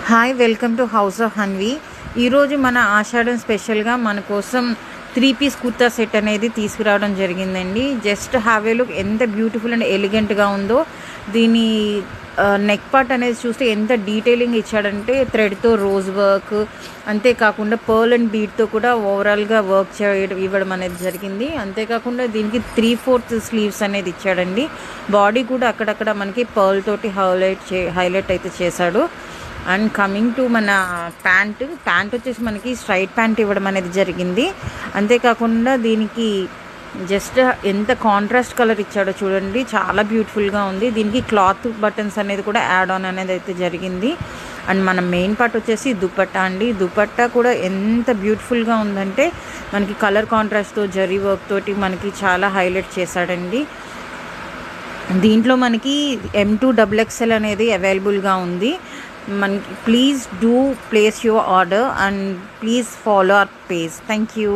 Hi, welcome to house of Hanvi. ఈరోజు మన ఆషాఢం స్పెషల్గా మన కోసం 3 పీస్ కుర్తా సెట్ అనేది తీసుకురావడం జరిగిందండి. జస్ట్ హ్యావ్ ఏ లుక్, ఎంత బ్యూటిఫుల్ అండ్ ఎలిగెంట్గా ఉందో. దీని నెక్ పార్ట్ అనేది చూస్తే ఎంత డీటెయిలింగ్ ఇచ్చాడంటే థ్రెడ్తో రోజ్ వర్క్, అంతేకాకుండా పర్ల్ అండ్ బీడ్తో కూడా ఓవరాల్గా వర్క్ ఇవ్వడం అనేది జరిగింది. అంతేకాకుండా దీనికి 3/4 స్లీవ్స్ అనేది ఇచ్చాడండి. బాడీ కూడా అక్కడక్కడ మనకి పర్ల్ తోటి హైలైట్ అయితే చేశాడు. అండ్ కమింగ్ టు మన ప్యాంట్ వచ్చేసి మనకి స్ట్రైట్ ప్యాంట్ ఇవ్వడం అనేది జరిగింది. అంతేకాకుండా దీనికి జస్ట్ ఎంత కాంట్రాస్ట్ కలర్ ఇచ్చాడో చూడండి, చాలా బ్యూటిఫుల్గా ఉంది. దీనికి క్లాత్ బటన్స్ అనేది కూడా యాడ్ ఆన్ అనేది అయితే జరిగింది. అండ్ మన మెయిన్ పార్ట్ వచ్చేసి దుపట్టా అండి. దుపట్టా కూడా ఎంత బ్యూటిఫుల్గా ఉందంటే మనకి కలర్ కాంట్రాస్ట్తో జరీ వర్క్ తోటి మనకి చాలా హైలైట్ చేశాడండి. దీంట్లో మనకి M2XXL అనేది అవైలబుల్గా ఉంది. మనకి please do place your order and please follow our page. Thank you.